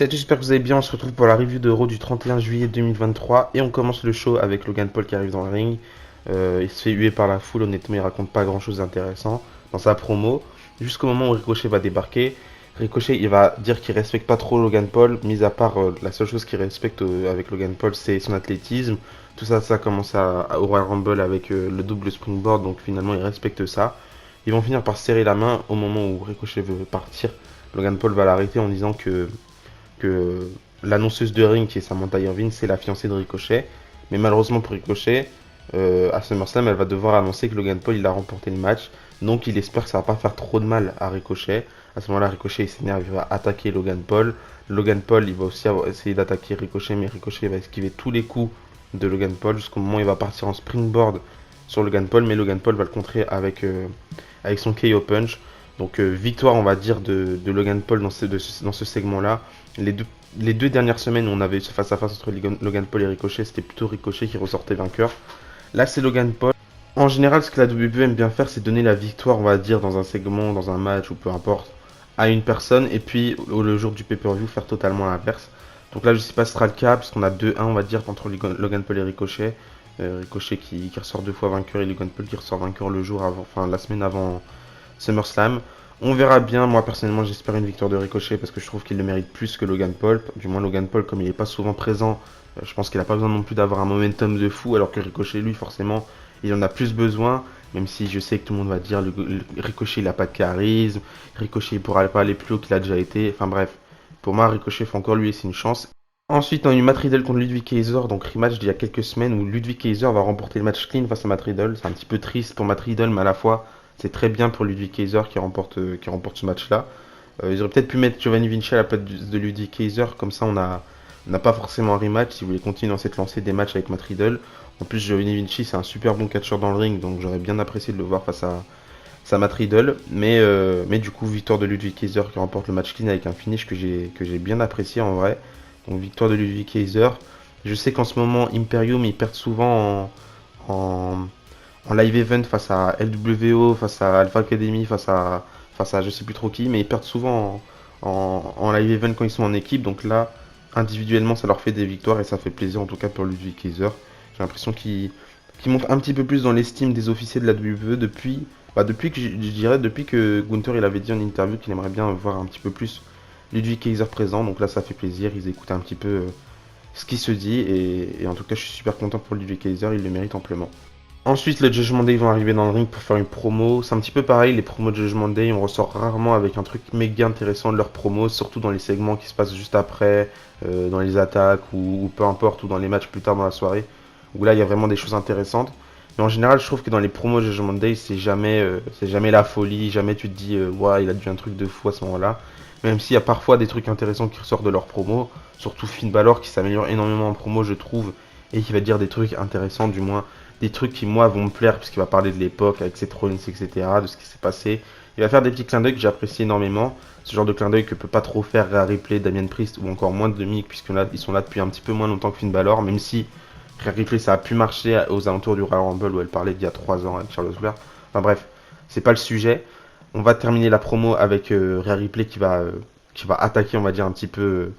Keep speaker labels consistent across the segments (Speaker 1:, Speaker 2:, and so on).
Speaker 1: Salut, j'espère que vous allez bien. On se retrouve pour la review de Raw du 31 juillet 2023 et on commence le show avec Logan Paul qui arrive dans le ring. Il se fait huer par la foule, honnêtement, il raconte pas grand chose d'intéressant dans sa promo. Jusqu'au moment où Ricochet va débarquer. Ricochet, il va dire qu'il respecte pas trop Logan Paul, mis à part la seule chose qu'il respecte avec Logan Paul, c'est son athlétisme. Tout ça, ça commence au Royal Rumble avec le double springboard, donc finalement, il respecte ça. Ils vont finir par se serrer la main au moment où Ricochet veut partir. Logan Paul va l'arrêter en disant que l'annonceuse de ring, qui est Samantha Irvine, c'est la fiancée de Ricochet. Mais malheureusement pour Ricochet, à SummerSlam, elle va devoir annoncer que Logan Paul il a remporté le match. Donc il espère que ça va pas faire trop de mal à Ricochet. À ce moment-là, Ricochet il s'énerve, il va attaquer Logan Paul. Logan Paul il va aussi essayer d'attaquer Ricochet, mais Ricochet va esquiver tous les coups de Logan Paul jusqu'au moment où il va partir en springboard sur Logan Paul. Mais Logan Paul va le contrer avec son KO punch. Donc victoire on va dire de Logan Paul dans ce segment-là. Les deux, les deux dernières semaines où on avait eu ce face-à-face entre Logan Paul et Ricochet, c'était plutôt Ricochet qui ressortait vainqueur. Là, c'est Logan Paul. En général, ce que la WWE aime bien faire, c'est donner la victoire, on va dire, dans un segment, dans un match ou peu importe, à une personne. Et puis, le jour du pay-per-view, faire totalement l'inverse. Donc là, je sais pas si ce sera le cas, parce qu'on a 2-1, on va dire, entre Logan Paul et Ricochet. Ricochet qui ressort deux fois vainqueur et Logan Paul qui ressort vainqueur le jour avant, enfin la semaine avant SummerSlam. On verra bien. Moi, personnellement, j'espère une victoire de Ricochet parce que je trouve qu'il le mérite plus que Logan Paul. Du moins, Logan Paul, comme il n'est pas souvent présent, je pense qu'il n'a pas besoin non plus d'avoir un momentum de fou. Alors que Ricochet, lui, forcément, il en a plus besoin. Même si je sais que tout le monde va dire Ricochet, il n'a pas de charisme. Ricochet, il pourra pas aller plus haut qu'il a déjà été. Enfin bref, pour moi, Ricochet, faut encore lui laisser une chance. Ensuite, on a eu Matt Riddle contre Ludwig Kaiser, donc rematch d'il y a quelques semaines où Ludwig Kaiser va remporter le match clean face à Matt Riddle. C'est un petit peu triste pour Matt Riddle, mais à la fois, c'est très bien pour Ludwig Kaiser qui remporte ce match-là. Ils auraient peut-être pu mettre Giovanni Vinci à la place de Ludwig Kaiser, comme ça on n'a pas forcément un rematch si vous voulez continuer dans cette lancée des matchs avec Matt Riddle. En plus, Giovanni Vinci, c'est un super bon catcheur dans le ring, donc j'aurais bien apprécié de le voir face à Matt Riddle. Mais du coup, victoire de Ludwig Kaiser qui remporte le match clean avec un finish que j'ai bien apprécié en vrai. Donc victoire de Ludwig Kaiser. Je sais qu'en ce moment, Imperium, ils perdent souvent en, en live event face à LWO, face à Alpha Academy, face à je sais plus trop qui, mais ils perdent souvent en live event quand ils sont en équipe. Donc là, individuellement, ça leur fait des victoires et ça fait plaisir en tout cas pour Ludwig Kaiser. J'ai l'impression qu'il monte un petit peu plus dans l'estime des officiers de la WWE depuis que je dirais depuis que Gunther il avait dit en interview qu'il aimerait bien voir un petit peu plus Ludwig Kaiser présent. Donc là, ça fait plaisir. Ils écoutent un petit peu ce qui se dit et en tout cas, je suis super content pour Ludwig Kaiser. Il le mérite amplement. Ensuite, le Judgment Day vont arriver dans le ring pour faire une promo. C'est un petit peu pareil, les promos de Judgment Day, on ressort rarement avec un truc méga intéressant de leur promo, surtout dans les segments qui se passent juste après, dans les attaques ou peu importe, ou dans les matchs plus tard dans la soirée, où là il y a vraiment des choses intéressantes. Mais en général, je trouve que dans les promos de Judgment Day, c'est jamais la folie, jamais tu te dis, ouais, il a dû un truc de fou à ce moment-là. Même s'il y a parfois des trucs intéressants qui ressortent de leurs promos, surtout Finn Balor qui s'améliore énormément en promo, je trouve, et qui va dire des trucs intéressants, du moins des trucs qui moi vont me plaire puisqu'il va parler de l'époque avec ses Rollins, etc., de ce qui s'est passé. Il va faire des petits clins d'œil que j'apprécie énormément, ce genre de clin d'œil que peut pas trop faire Rhea Ripley, Damien Priest ou encore moins de Mick puisque là ils sont là depuis un petit peu moins longtemps que Finn Balor, même si Rhea Ripley ça a pu marcher aux alentours du Royal Rumble où elle parlait d'il y a 3 ans avec Charlotte Flair. Enfin bref, c'est pas le sujet. On va terminer la promo avec Rhea Ripley qui va attaquer, on va dire un petit peu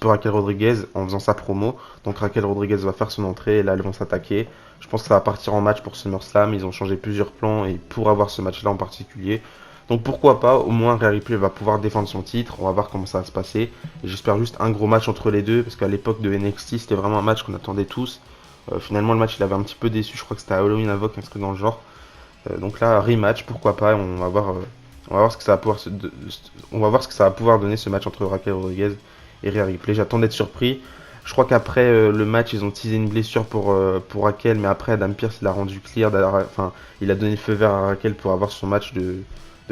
Speaker 1: Raquel Rodriguez en faisant sa promo. Donc Raquel Rodriguez va faire son entrée et là elles vont s'attaquer. Je pense que ça va partir en match pour SummerSlam. Ils ont changé plusieurs plans et pour avoir ce match-là en particulier. Donc pourquoi pas, au moins Rhea Ripley va pouvoir défendre son titre. On va voir comment ça va se passer. Et j'espère juste un gros match entre les deux parce qu'à l'époque de NXT c'était vraiment un match qu'on attendait tous. Finalement le match il avait un petit peu déçu. Je crois que c'était à Halloween Havoc, un truc dans le genre. Donc là rematch, pourquoi pas. On va voir ce que ça va pouvoir on va voir ce que ça va pouvoir donner ce match entre Raquel Rodriguez et Rhea Ripley. J'attends d'être surpris. Je crois qu'après le match, ils ont teasé une blessure pour Raquel, mais après Adam Pearce il a rendu clear, enfin il a donné le feu vert à Raquel pour avoir son match de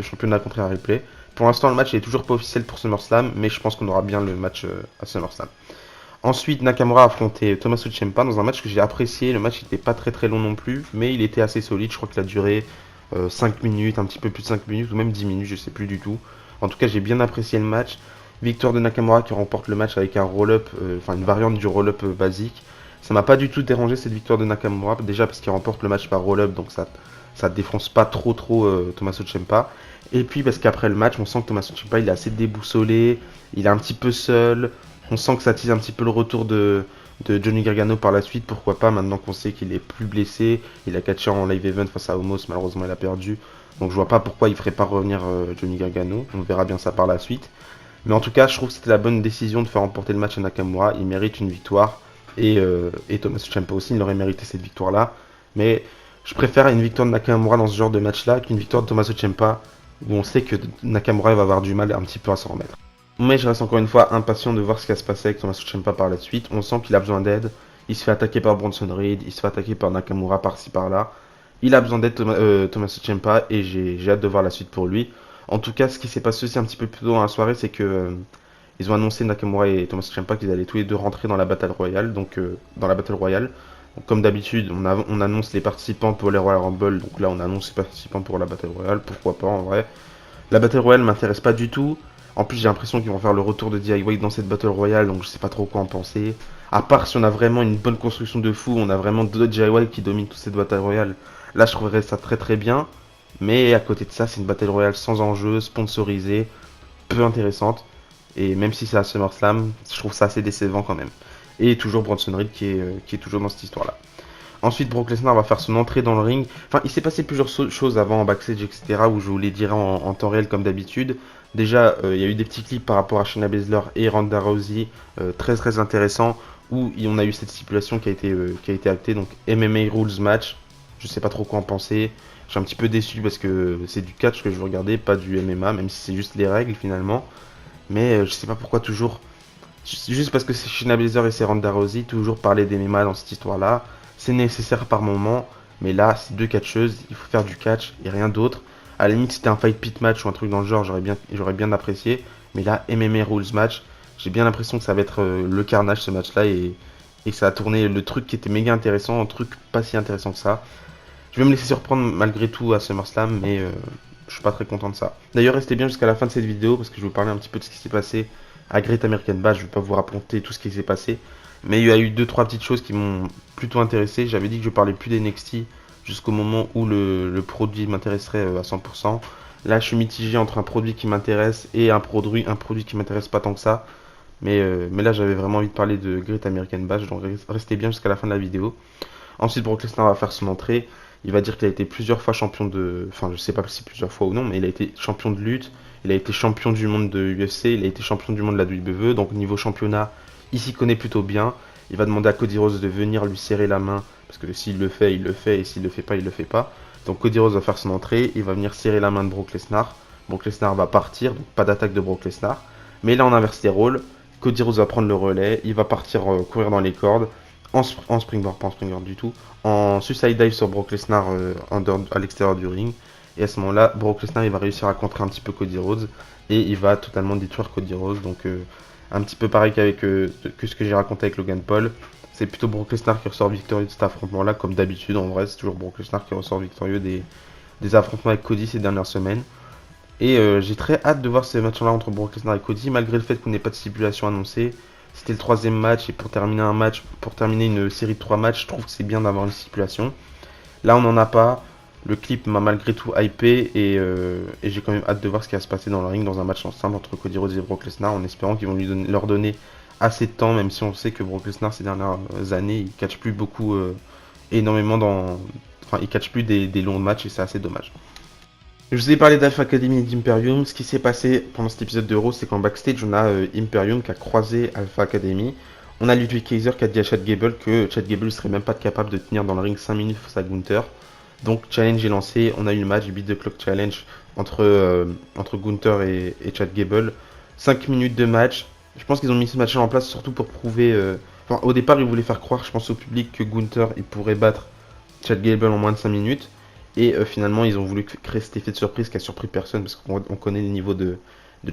Speaker 1: championnat contre Rhea Ripley. Pour l'instant, le match n'est toujours pas officiel pour SummerSlam, mais je pense qu'on aura bien le match à SummerSlam. Ensuite, Nakamura a affronté Tommaso Ciampa dans un match que j'ai apprécié. Le match n'était pas très très long non plus, mais il était assez solide. Je crois qu'il a duré 5 minutes, un petit peu plus de 5 minutes, ou même 10 minutes, je sais plus du tout. En tout cas, j'ai bien apprécié le match. Victoire de Nakamura qui remporte le match avec un roll-up, enfin une variante du roll-up basique. Ça m'a pas du tout dérangé cette victoire de Nakamura, déjà parce qu'il remporte le match par roll-up, donc ça défonce pas trop Tommaso Ciampa. Et puis parce qu'après le match, on sent que Tommaso Ciampa il est assez déboussolé, il est un petit peu seul. On sent que ça tease un petit peu le retour de Johnny Gargano par la suite. Pourquoi pas maintenant qu'on sait qu'il est plus blessé. Il a catché en live event face à Omos, malheureusement il a perdu. Donc je vois pas pourquoi il ferait pas revenir Johnny Gargano. On verra bien ça par la suite. Mais en tout cas, je trouve que c'était la bonne décision de faire remporter le match à Nakamura. Il mérite une victoire. Et Tommaso Ciampa aussi, il aurait mérité cette victoire-là. Mais je préfère une victoire de Nakamura dans ce genre de match-là qu'une victoire de Tommaso Ciampa où on sait que Nakamura va avoir du mal un petit peu à s'en remettre. Mais je reste encore une fois impatient de voir ce qui va se passer avec Tommaso Ciampa par la suite. On sent qu'il a besoin d'aide. Il se fait attaquer par Bronson Reed, il se fait attaquer par Nakamura par-ci par-là. Il a besoin d'aide Tommaso Ciampa et j'ai hâte de voir la suite pour lui. En tout cas, ce qui s'est passé aussi un petit peu plus tôt dans la soirée, c'est que ils ont annoncé Nakamura et Tommaso Ciampa qu'ils allaient tous les deux rentrer dans la Battle Royale. Donc dans la Battle Royale, donc, comme d'habitude, on annonce les participants pour les Royal Rumble. Donc là, on annonce les participants pour la Battle Royale. Pourquoi pas en vrai. La Battle Royale m'intéresse pas du tout. En plus, j'ai l'impression qu'ils vont faire le retour de DIY dans cette Battle Royale, donc je sais pas trop quoi en penser. À part si on a vraiment une bonne construction de fou, on a vraiment deux DIY qui dominent toute cette Battle Royale. Là, je trouverais ça très très bien. Mais à côté de ça, c'est une Battle Royale sans enjeu, sponsorisée, peu intéressante. Et même si c'est à SummerSlam, je trouve ça assez décevant quand même. Et toujours Bronson Reed qui est toujours dans cette histoire-là. Ensuite, Brock Lesnar va faire son entrée dans le ring. Enfin, il s'est passé plusieurs choses avant en backstage, etc. où je vous les dirai en temps réel comme d'habitude. Déjà, il y a eu des petits clips par rapport à Shayna Baszler et Ronda Rousey, très très intéressants, où on a eu cette stipulation qui a été actée, donc MMA Rules Match. Je sais pas trop quoi en penser. Je suis un petit peu déçu parce que c'est du catch que je veux regarder, pas du MMA, même si c'est juste les règles finalement. Mais je sais pas pourquoi toujours. Juste parce que c'est Shayna Baszler et c'est Ronda Rousey, toujours parler des MMA dans cette histoire-là. C'est nécessaire par moment, mais là, c'est deux catcheuses, il faut faire du catch et rien d'autre. À la limite, si c'était un fight pit match ou un truc dans le genre, j'aurais bien apprécié. Mais là, MMA Rules Match, j'ai bien l'impression que ça va être le carnage ce match-là et ça a tourné le truc qui était méga intéressant, un truc pas si intéressant que ça. Je vais me laisser surprendre malgré tout à SummerSlam, mais je suis pas très content de ça. D'ailleurs, restez bien jusqu'à la fin de cette vidéo parce que je vais vous parler un petit peu de ce qui s'est passé à Great American Bash. Je vais pas vous raconter tout ce qui s'est passé, mais il y a eu deux trois petites choses qui m'ont plutôt intéressé. J'avais dit que je parlais plus d'NXT jusqu'au moment où le produit m'intéresserait à 100%. Là, je suis mitigé entre un produit qui m'intéresse et un produit qui m'intéresse pas tant que ça. Mais là, j'avais vraiment envie de parler de Great American Bash, donc restez bien jusqu'à la fin de la vidéo. Ensuite, Brock Lesnar va faire son entrée. Il va dire qu'il a été plusieurs fois champion de... Enfin, je sais pas si plusieurs fois ou non, mais il a été champion de lutte. Il a été champion du monde de UFC. Il a été champion du monde de la WWE. Donc, niveau championnat, il s'y connaît plutôt bien. Il va demander à Cody Rhodes de venir lui serrer la main. Parce que s'il le fait, il le fait. Et s'il le fait pas, il le fait pas. Donc, Cody Rhodes va faire son entrée. Il va venir serrer la main de Brock Lesnar. Brock Lesnar va partir. Donc, pas d'attaque de Brock Lesnar. Mais là, on inverse les rôles. Cody Rhodes va prendre le relais. Il va partir courir dans les cordes. En springboard, pas en springboard du tout, en suicide dive sur Brock Lesnar à l'extérieur du ring. Et à ce moment-là, Brock Lesnar il va réussir à contrer un petit peu Cody Rhodes et il va totalement détruire Cody Rhodes. Donc un petit peu pareil que ce que j'ai raconté avec Logan Paul. C'est plutôt Brock Lesnar qui ressort victorieux de cet affrontement-là, comme d'habitude. En vrai, c'est toujours Brock Lesnar qui ressort victorieux des affrontements avec Cody ces dernières semaines. Et j'ai très hâte de voir ce match-là entre Brock Lesnar et Cody, malgré le fait qu'on n'ait pas de stipulation annoncée. C'était le troisième match et pour terminer une série de 3 matchs, je trouve que c'est bien d'avoir une stipulation. Là, on n'en a pas. Le clip m'a malgré tout hypé et j'ai quand même hâte de voir ce qui va se passer dans le ring dans un match ensemble entre Cody Rhodes et Brock Lesnar en espérant qu'ils vont leur donner assez de temps, même si on sait que Brock Lesnar ces dernières années il catch plus beaucoup, énormément enfin il catch plus des longs matchs et c'est assez dommage. Je vous ai parlé d'Alpha Academy et d'Imperium. Ce qui s'est passé pendant cet épisode de Raw, c'est qu'en backstage, on a Imperium qui a croisé Alpha Academy. On a Ludwig Kaiser qui a dit à Chad Gable que Chad Gable serait même pas capable de tenir dans le ring 5 minutes face à Gunther. Donc, challenge est lancé. On a eu le match, Beat the Clock Challenge entre Gunther et Chad Gable. 5 minutes de match. Je pense qu'ils ont mis ce match en place surtout pour prouver. Enfin, au départ, ils voulaient faire croire, je pense, au public que Gunther il pourrait battre Chad Gable en moins de 5 minutes. Et finalement, ils ont voulu créer cet effet de surprise qui a surpris personne parce qu'on connaît le niveau de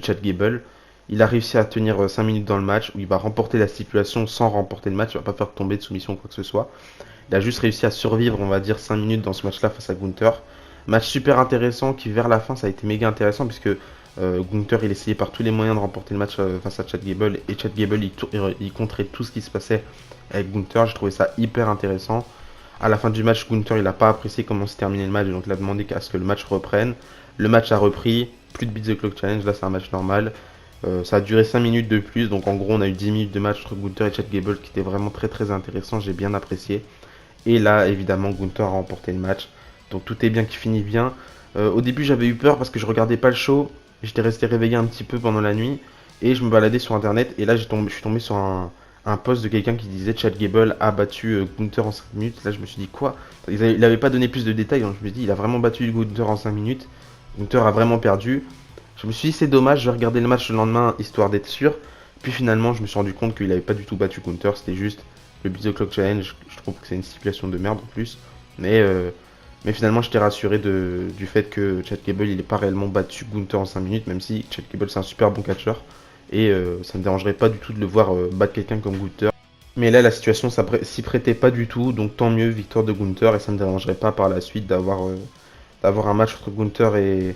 Speaker 1: Chad Gable. Il a réussi à tenir 5 minutes dans le match où il va remporter la stipulation sans remporter le match. Il va pas faire tomber de soumission ou quoi que ce soit. Il a juste réussi à survivre, on va dire, 5 minutes dans ce match-là face à Gunther. Match super intéressant qui, vers la fin, ça a été méga intéressant puisque Gunther il essayait par tous les moyens de remporter le match face à Chad Gable. Et Chad Gable il contrait tout ce qui se passait avec Gunther. J'ai trouvé ça hyper intéressant. À la fin du match, Gunther il a pas apprécié comment s'est terminé le match, donc il a demandé à ce que le match reprenne. Le match a repris, plus de Beat the Clock Challenge, là c'est un match normal. Ça a duré 5 minutes de plus, donc en gros on a eu 10 minutes de match entre Gunther et Chad Gable qui était vraiment très très intéressant, j'ai bien apprécié. Et là évidemment Gunther a remporté le match, donc tout est bien qui finit bien. Au début j'avais eu peur parce que je regardais pas le show, j'étais resté réveillé un petit peu pendant la nuit et je me baladais sur internet et là je suis tombé sur un post de quelqu'un qui disait Chad Gable a battu Gunther en 5 minutes. Là je me suis dit quoi? Il avait pas donné plus de détails, donc je me suis dit il a vraiment battu Gunther en 5 minutes. Gunther a vraiment perdu. Je me suis dit c'est dommage, je vais regarder le match le lendemain histoire d'être sûr. Puis finalement je me suis rendu compte qu'il avait pas du tout battu Gunther, c'était juste le Beat the Clock Challenge. Je trouve que c'est une stipulation de merde en plus. Mais, euh, mais finalement j'étais rassuré du fait que Chad Gable il n'est pas réellement battu Gunther en 5 minutes, même si Chad Gable c'est un super bon catcheur. Et ça me dérangerait pas du tout de le voir battre quelqu'un comme Gunther. Mais là, la situation s'y prêtait pas du tout, donc tant mieux, victoire de Gunther, et ça me dérangerait pas par la suite d'avoir un match entre Gunther et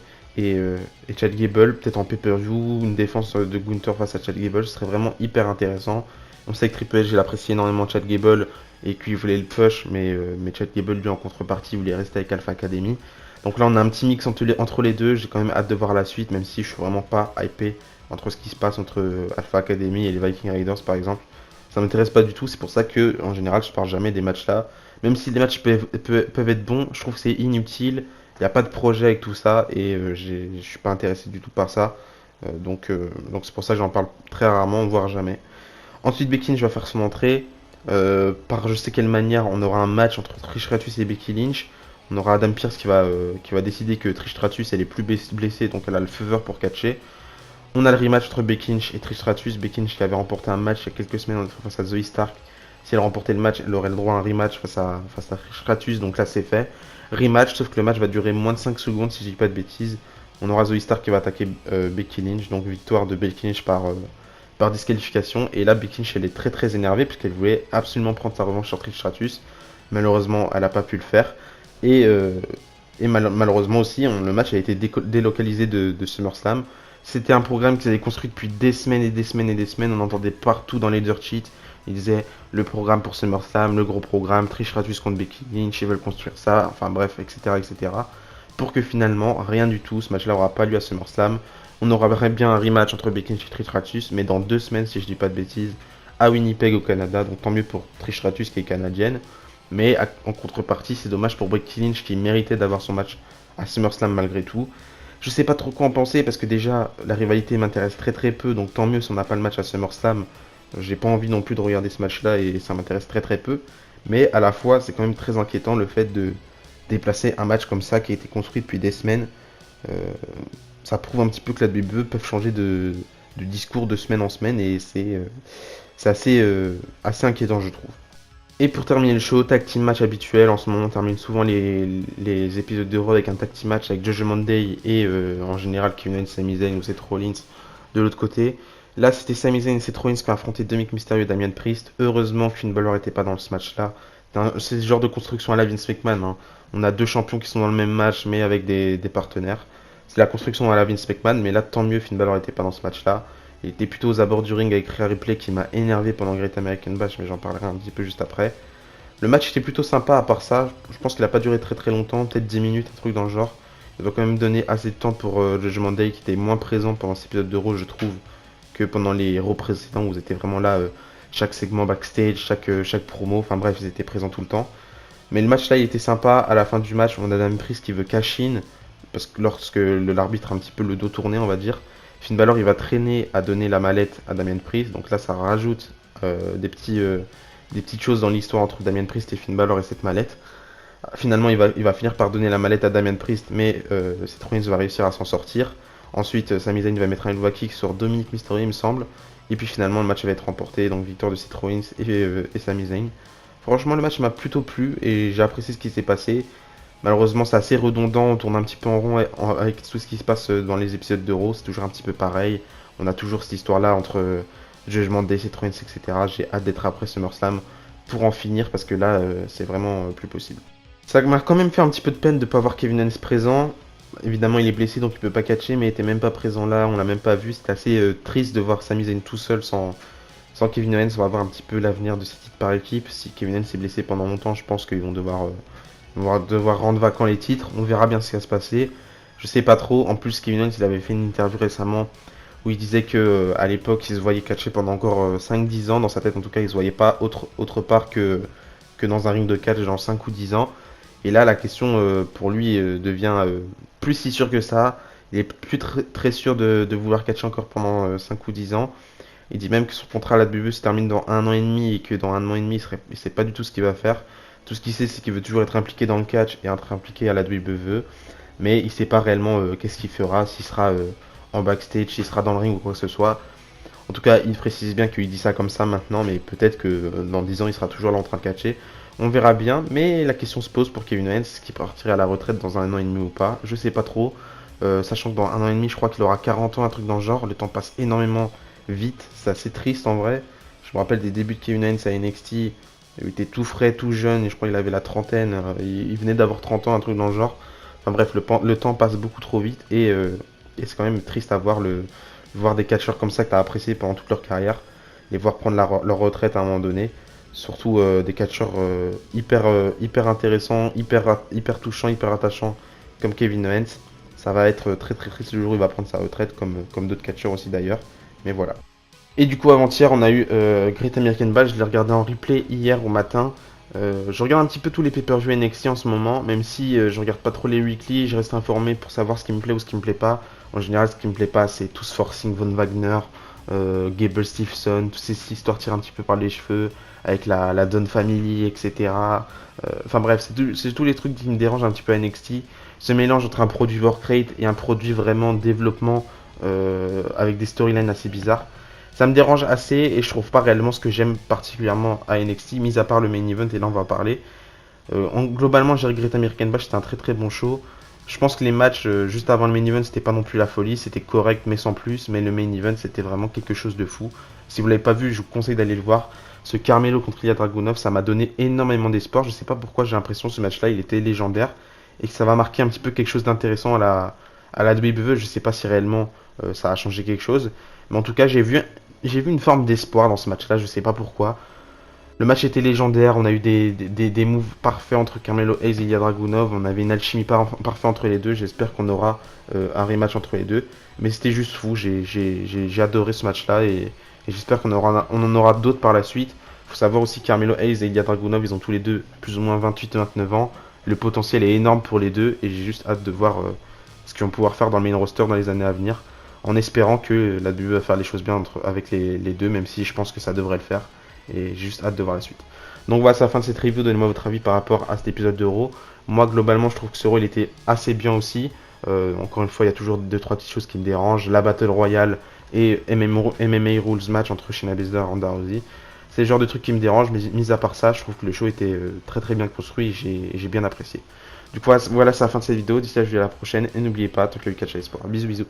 Speaker 1: Chad Gable, peut-être en pay-per-view, une défense de Gunther face à Chad Gable, ce serait vraiment hyper intéressant. On sait que Triple H, il apprécie énormément Chad Gable, et qu'il voulait le push, mais Chad Gable, lui, en contrepartie, voulait rester avec Alpha Academy. Donc là, on a un petit mix entre les deux, j'ai quand même hâte de voir la suite, même si je suis vraiment pas hypé entre ce qui se passe entre Alpha Academy et les Viking Raiders par exemple. Ça m'intéresse pas du tout, c'est pour ça que en général je parle jamais des matchs là. Même si les matchs peuvent être bons, je trouve que c'est inutile. Il n'y a pas de projet avec tout ça et je suis pas intéressé du tout par ça. Donc c'est pour ça que j'en parle très rarement, voire jamais. Ensuite Becky Lynch va faire son entrée. Par je sais quelle manière, on aura un match entre Trish Stratus et Becky Lynch. On aura Adam Pearce qui va décider que Trish Stratus elle est plus blessée, donc elle a le favor pour catcher. On a le rematch entre Becky Lynch et Trish Stratus. Becky Lynch qui avait remporté un match il y a quelques semaines face à Zoe Stark. Si elle remportait le match, elle aurait le droit à un rematch face à Trish Stratus. Donc là, c'est fait. Rematch, sauf que le match va durer moins de 5 secondes si je dis pas de bêtises. On aura Zoe Stark qui va attaquer Becky Lynch. Donc victoire de Becky Lynch par disqualification. Et là, Becky Lynch, elle est très très énervée puisqu'elle voulait absolument prendre sa revanche sur Trish Stratus. Malheureusement, elle n'a pas pu le faire. Et, euh, malheureusement aussi, le match a été délocalisé de SummerSlam. C'était un programme qu'ils avaient construit depuis des semaines et des semaines et des semaines. On entendait partout dans les dirt sheets. Ils disaient le programme pour SummerSlam, le gros programme, Trish Stratus contre Becky Lynch, ils veulent construire ça, enfin bref, etc. etc. Pour que finalement, rien du tout, ce match-là n'aura pas lieu à SummerSlam. On aura bien un rematch entre Becky Lynch et Trish Stratus, mais dans 2 semaines, si je dis pas de bêtises, à Winnipeg au Canada. Donc tant mieux pour Trish Stratus qui est canadienne. Mais en contrepartie, c'est dommage pour Becky Lynch qui méritait d'avoir son match à SummerSlam malgré tout. Je sais pas trop quoi en penser parce que déjà la rivalité m'intéresse très très peu, donc tant mieux si on n'a pas le match à SummerSlam. J'ai pas envie non plus de regarder ce match-là et ça m'intéresse très très peu. Mais à la fois, c'est quand même très inquiétant le fait de déplacer un match comme ça qui a été construit depuis des semaines. Euh, Ça prouve un petit peu que la WWE peuvent changer de discours de semaine en semaine et c'est assez inquiétant, je trouve. Et pour terminer le show, tag team match habituel. En ce moment, on termine souvent les épisodes de Raw avec un tag team match avec Judgment Day et en général Kevin Owens, Sami Zayn ou Seth Rollins de l'autre côté. Là, c'était Sami Zayn et Seth Rollins qui ont affronté Dominic Mysterio et Damian Priest. Heureusement, Finn Balor n'était pas dans ce match-là. C'est ce genre de construction à la Vince McMahon, hein. On a deux champions qui sont dans le même match, mais avec des partenaires. C'est la construction à la Vince McMahon, mais là, tant mieux, Finn Balor n'était pas dans ce match-là. Il était plutôt aux abords du ring avec Rhea Ripley qui m'a énervé pendant Great American Bash, mais j'en parlerai un petit peu juste après. Le match était plutôt sympa à part ça. Je pense qu'il a pas duré très très longtemps, peut-être 10 minutes, un truc dans le genre. Il doit quand même donner assez de temps pour Judgment Day qui était moins présent pendant cet épisode de Raw, je trouve, que pendant les Raw précédents où ils étaient vraiment là, chaque segment backstage, chaque promo, enfin bref, ils étaient présents tout le temps. Mais le match là, il était sympa. À la fin du match, on a Adam Priest qui veut cash in, parce que lorsque l'arbitre a un petit peu le dos tourné, on va dire, Finn Balor il va traîner à donner la mallette à Damian Priest. Donc là, ça rajoute des petites choses dans l'histoire entre Damian Priest et Finn Balor et cette mallette. Finalement, il va finir par donner la mallette à Damian Priest, mais Seth Rollins va réussir à s'en sortir. Ensuite, Sami Zayn va mettre un elbow kick sur Dominic Mysterio, il me semble. Et puis finalement, le match va être remporté, donc victoire de Seth Rollins et Sami Zayn. Franchement, le match m'a plutôt plu et j'ai apprécié ce qui s'est passé. Malheureusement, c'est assez redondant, on tourne un petit peu en rond avec tout ce qui se passe dans les épisodes de Raw, c'est toujours un petit peu pareil. On a toujours cette histoire-là entre Judgment Day, Seth Rollins, etc. J'ai hâte d'être après SummerSlam pour en finir parce que là, c'est vraiment plus possible. Ça m'a quand même fait un petit peu de peine de ne pas voir Kevin Owens présent. Évidemment, il est blessé donc il peut pas catcher, mais il était même pas présent là, on l'a même pas vu. C'était assez triste de voir Sami Zayn tout seul sans sans Kevin Owens, on va voir un petit peu l'avenir de ces titres par équipe. Si Kevin Owens est blessé pendant longtemps, je pense qu'ils vont devoir rendre vacants les titres. On verra bien ce qui va se passer. Je sais pas trop. En plus, Kevin Owens, il avait fait une interview récemment où il disait que à l'époque, il se voyait catcher pendant encore 5-10 ans. Dans sa tête, en tout cas, il se voyait pas autre part que dans un ring de catch dans 5 ou 10 ans. Et là, la question pour lui devient plus si sûr que ça. Il est plus très sûr de vouloir catcher encore pendant 5 ou 10 ans. Il dit même que son contrat à la WWE se termine dans 1 an et demi et que dans 1 an et demi, il sait pas du tout ce qu'il va faire. Tout ce qu'il sait, c'est qu'il veut toujours être impliqué dans le catch et être impliqué à la WWE. Mais il sait pas réellement qu'est-ce qu'il fera, s'il sera en backstage, s'il sera dans le ring ou quoi que ce soit. En tout cas, il précise bien qu'il dit ça comme ça maintenant, mais peut-être que dans 10 ans, il sera toujours là en train de catcher. On verra bien, mais la question se pose pour Kevin Owens, est-ce qu'il partirait à la retraite dans 1 an et demi ou pas? Je sais pas trop, sachant que dans 1 an et demi, je crois qu'il aura 40 ans, un truc dans le genre. Le temps passe énormément vite, c'est assez triste en vrai. Je me rappelle des débuts de Kevin Owens à NXT, il était tout frais, tout jeune, et je crois qu'il avait la trentaine, il venait d'avoir 30 ans, un truc dans le genre. Enfin bref, le temps passe beaucoup trop vite, et c'est quand même triste à voir des catcheurs comme ça que tu as apprécié pendant toute leur carrière, les voir prendre leur retraite à un moment donné. Surtout des catcheurs hyper intéressants, hyper touchants, hyper attachants, comme Kevin Owens. Ça va être très très triste le jour où il va prendre sa retraite, comme d'autres catcheurs aussi d'ailleurs. Mais voilà. Et du coup, avant-hier, on a eu Great American Bash. Je l'ai regardé en replay hier au matin. Je regarde un petit peu tous les pay-per-view NXT en ce moment, même si je regarde pas trop les weekly. Je reste informé pour savoir ce qui me plaît ou ce qui me plaît pas. En général, ce qui me plaît pas, c'est tous Forcing Von Wagner, Gable Stevenson, toutes ces histoires tirées un petit peu par les cheveux, avec la Dunn Family, etc. Enfin bref, c'est tous les trucs qui me dérangent un petit peu à NXT. Ce mélange entre un produit work rate et un produit vraiment développement avec des storylines assez bizarres. Ça me dérange assez et je trouve pas réellement ce que j'aime particulièrement à NXT, mis à part le main event, et là on va en parler. Globalement, j'ai regretté American Bash, c'était un très très bon show. Je pense que les matchs juste avant le main event, c'était pas non plus la folie, c'était correct mais sans plus, mais le main event c'était vraiment quelque chose de fou. Si vous l'avez pas vu, je vous conseille d'aller le voir. Ce Carmelo contre Ilya Dragunov, ça m'a donné énormément d'espoir. Je sais pas pourquoi j'ai l'impression que ce match-là, il était légendaire et que ça va marquer un petit peu quelque chose d'intéressant à la WWE. Je sais pas si réellement ça a changé quelque chose, mais en tout cas, j'ai vu une forme d'espoir dans ce match-là, je sais pas pourquoi. Le match était légendaire, on a eu des moves parfaits entre Carmelo Hayes et Ilya Dragunov, on avait une alchimie parfaite entre les deux, j'espère qu'on aura un rematch entre les deux. Mais c'était juste fou, j'ai adoré ce match-là et j'espère on en aura d'autres par la suite. Il faut savoir aussi que Carmelo Hayes et Ilya Dragunov, ils ont tous les deux plus ou moins 28 et 29 ans. Le potentiel est énorme pour les deux et j'ai juste hâte de voir ce qu'ils vont pouvoir faire dans le main roster dans les années à venir. En espérant que la WWE va faire les choses bien avec les deux, même si je pense que ça devrait le faire. Et j'ai juste hâte de voir la suite. Donc voilà, c'est la fin de cette review. Donnez-moi votre avis par rapport à cet épisode de Raw. Moi, globalement, je trouve que ce Raw, il était assez bien aussi. Encore une fois, il y a toujours 2-3 petites choses qui me dérangent. La Battle Royale et MMA Rules match entre Shayna Baszler et Ronda Rousey. C'est le genre de trucs qui me dérangent, mais mis à part ça, je trouve que le show était très très bien construit et j'ai bien apprécié. Du coup, voilà, c'est la fin de cette vidéo. D'ici là, je vous dis à la prochaine. Et n'oubliez pas, Tokyo Catch Sport. Bisous, bisous.